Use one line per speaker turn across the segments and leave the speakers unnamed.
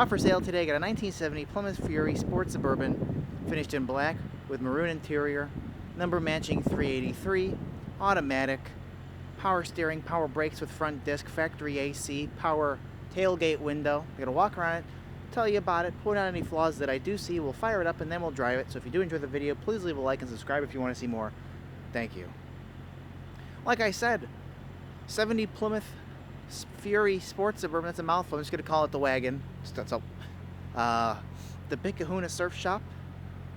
For sale today, got a 1970 Plymouth Fury Sport Suburban, finished in black with maroon interior, number matching 383, automatic, power steering, power brakes with front disc, factory AC, power tailgate window. I'm gonna walk around it, tell you about it, point out any flaws that I do see. We'll fire it up and then we'll drive it. So if you do enjoy the video, please leave a like and subscribe if you want to see more. Thank you. Like I said, 70 Plymouth Fury Sports Suburban. That's a mouthful. I'm just going to call it the Wagon. So, the big Kahuna Surf Shop,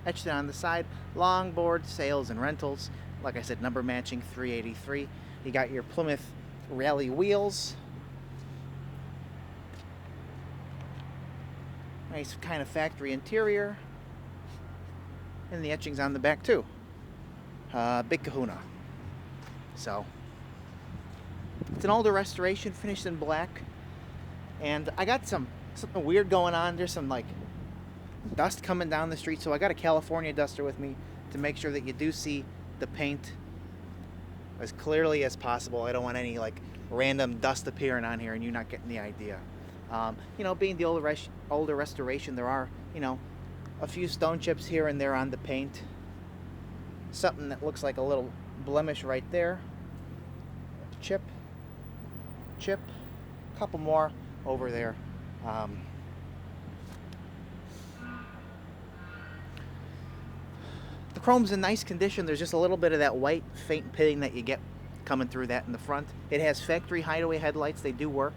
etched it on the side. Longboard sales and rentals. Like I said, number matching 383. You got your Plymouth Rally wheels. Nice kind of factory interior. And the etchings on the back too. Big Kahuna. So, it's an older restoration, finished in black. And I got something weird going on. There's some like dust coming down the street, so I got a California duster with me to make sure that you do see the paint as clearly as possible. I don't want any like random dust appearing on here and you not getting the idea. You know, being the older restoration, there are, you know, a few stone chips here and there on the paint. Something that looks like a little blemish right there. Chip, a couple more over there. The chrome's in nice condition. There's just a little bit of that white faint pitting that you get coming through that in the front. It has factory hideaway headlights. They do work.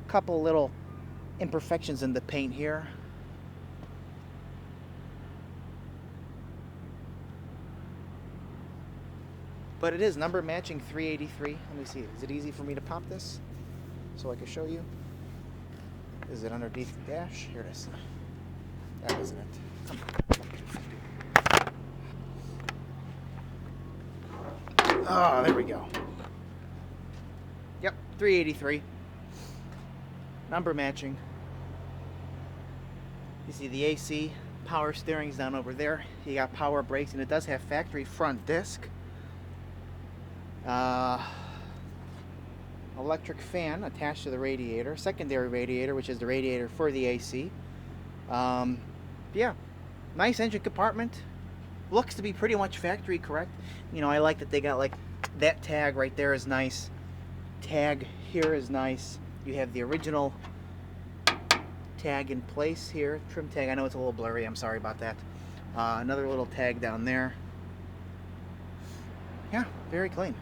Couple little imperfections in the paint here. But it is number matching 383. Let me see. Is it easy for me to pop this so I can show you? Is it underneath the dash? Here it is. That isn't it. Come on. Oh, there we go. Yep, 383. Number matching. You see the AC, power steering's down over there. You got power brakes, and it does have factory front disc. Electric fan attached to the radiator, secondary radiator, which is the radiator for the AC. Yeah, nice engine compartment. Looks to be pretty much factory correct. You know, I like that they got like that tag right there is nice. Tag here is nice. You have the original tag in place here, trim tag. I know it's a little blurry, I'm sorry about that. Another little tag down there. Yeah, very clean.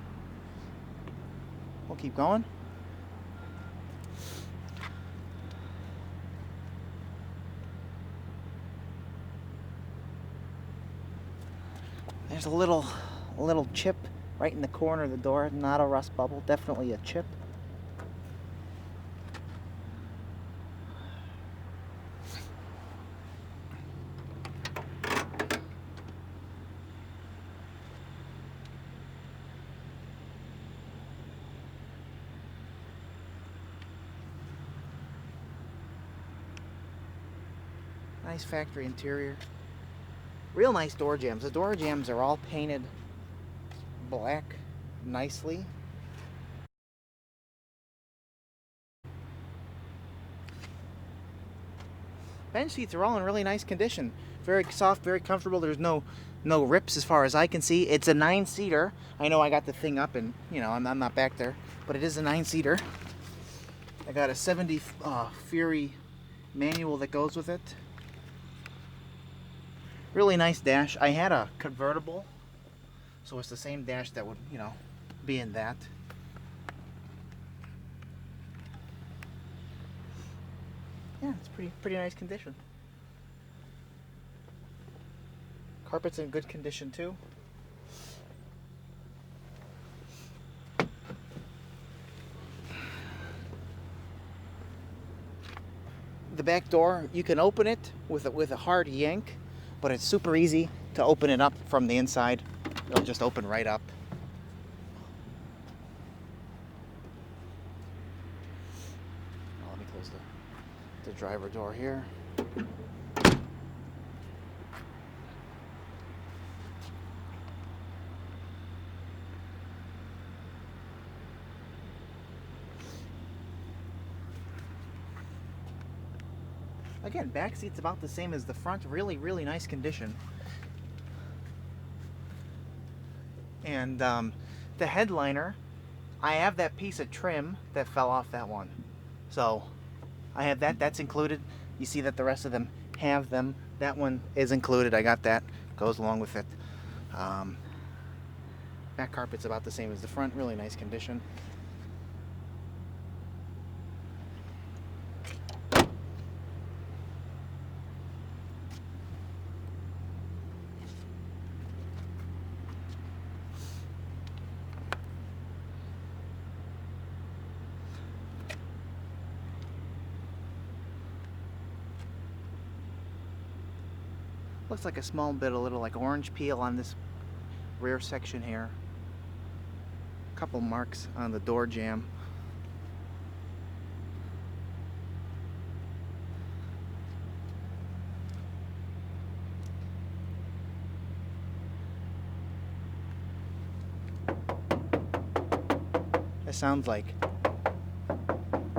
We'll keep going. There's a little chip right in the corner of the door. Not a rust bubble, definitely a chip. Nice factory interior. Real nice door jambs. The door jambs are all painted black nicely. Bench seats are all in really nice condition. Very soft, very comfortable. There's no rips as far as I can see. It's a 9-seater. I know I got the thing up and, you know, I'm not back there, but it is a 9-seater. I got a 70 Fury manual that goes with it. Really nice dash. I had a convertible, so it's the same dash that would, you know, be in that. Yeah, it's pretty nice condition. Carpet's in good condition too. The back door, you can open it with a hard yank, but it's super easy to open it up from the inside. It'll just open right up. Let me close the driver door here. Again, back seat's about the same as the front. Really, really nice condition. And the headliner, I have that piece of trim that fell off that one. So I have that. That's included. You see that the rest of them have them. That one is included. I got that. Goes along with it. Back carpet's about the same as the front. Really nice condition. Looks like a small bit, a little like orange peel on this rear section here. A couple marks on the door jamb. It sounds like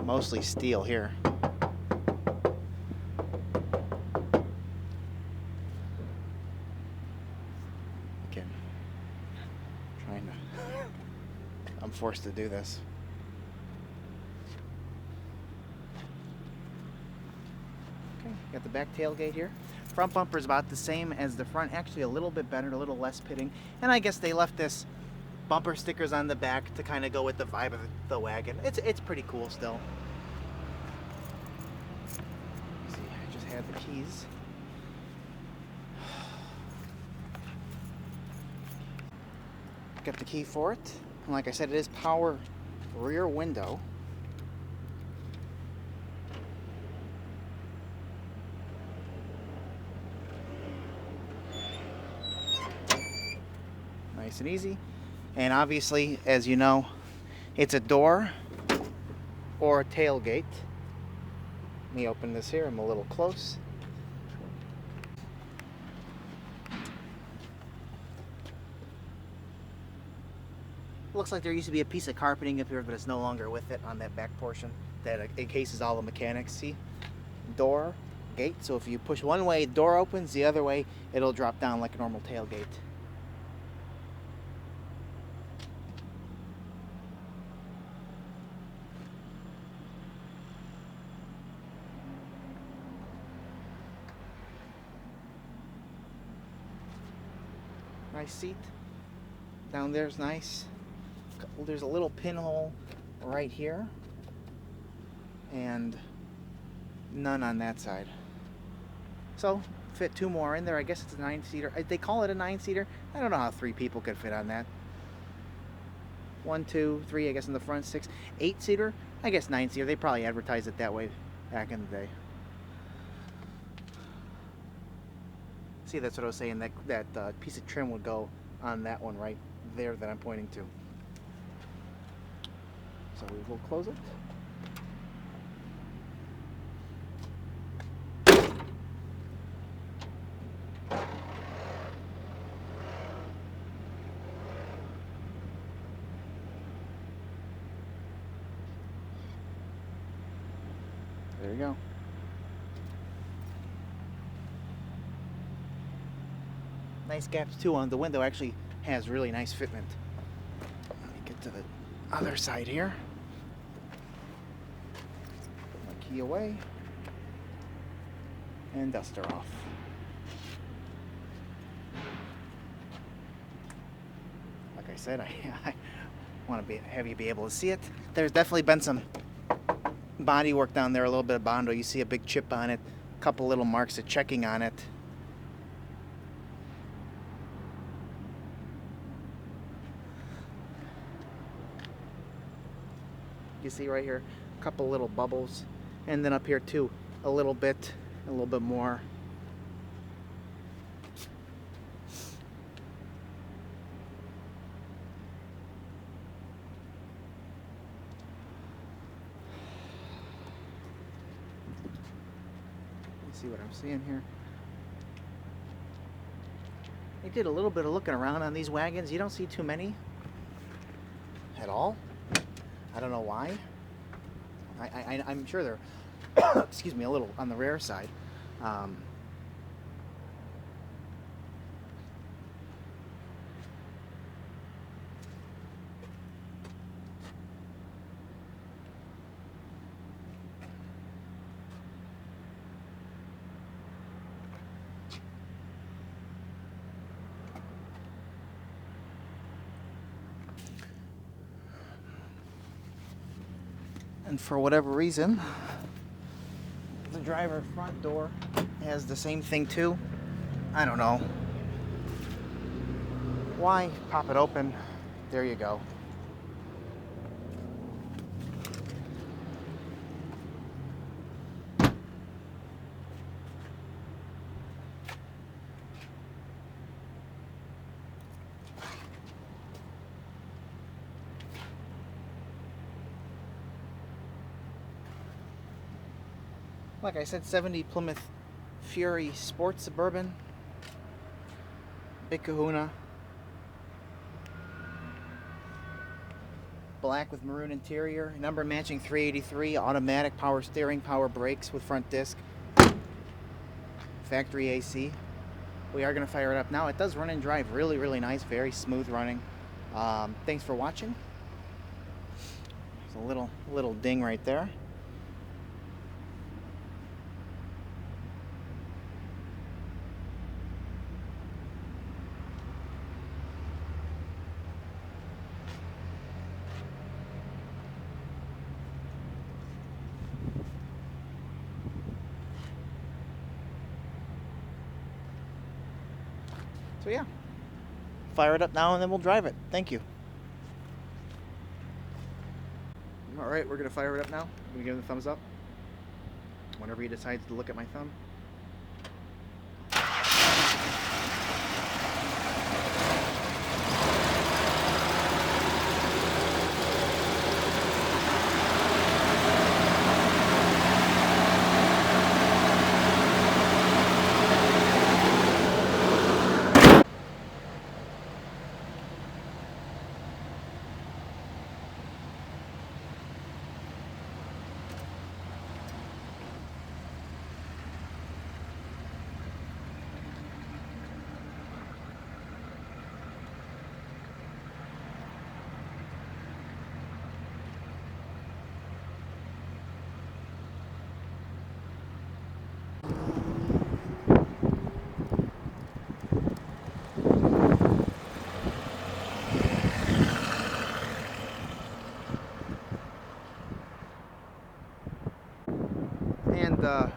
mostly steel here. Again, trying to, I'm forced to do this. Okay, got the back tailgate here. Front bumper is about the same as the front, actually a little bit better, a little less pitting. And I guess they left this bumper stickers on the back to kind of go with the vibe of the wagon. It's pretty cool still. Let's see, I just had the keys. Got the key for it. And like I said, it is power rear window. Nice and easy. And obviously, as you know, it's a door or a tailgate. Let me open this here. I'm a little close. Looks like there used to be a piece of carpeting up here, but it's no longer with it on that back portion that encases all the mechanics. See? Door, gate. So if you push one way, door opens. The other way, it'll drop down like a normal tailgate. Nice seat. Down there's nice. There's a little pinhole right here and none on that side. So fit two more in there. I guess it's a 9-seater. They call it a 9-seater. I don't know how 3 people could fit on that. 1, 2, 3, I guess in the front, 6, 8-seater. I guess 9-seater. They probably advertised it that way back in the day. See, that's what I was saying. That piece of trim would go on that one right there that I'm pointing to. So we will close it. There you go. Nice gaps too on the window. Actually has really nice fitment. Let me get to the other side here. Put my key away and duster off. Like I said, I want to have you be able to see it. There's definitely been some body work down there, a little bit of Bondo. You see a big chip on it, a couple little marks of checking on it. You see right here, a couple little bubbles, and then up here too, a little bit more. See what I'm seeing here. I did a little bit of looking around on these wagons. You don't see too many at all. I don't know why. I'm sure they're excuse me, a little on the rare side. Um, and for whatever reason, the driver front door has the same thing too. I don't know. Why? Pop it open. There you go. Like I said, 70 Plymouth Fury Sports Suburban. Big Kahuna. Black with maroon interior. Number matching 383. Automatic, power steering, power brakes with front disc. Factory AC. We are going to fire it up now. It does run and drive really, really nice. Very smooth running. Thanks for watching. There's a little ding right there. So yeah, fire it up now and then we'll drive it. Thank you. All right, we're gonna fire it up now. I'm gonna give it a thumbs up. Whenever he decides to look at my thumb. And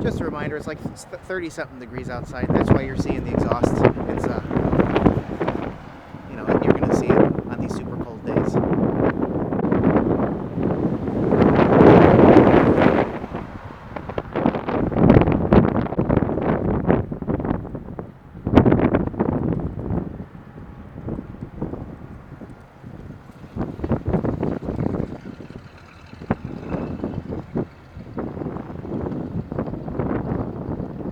just a reminder, it's like 30 something degrees outside. That's why you're seeing the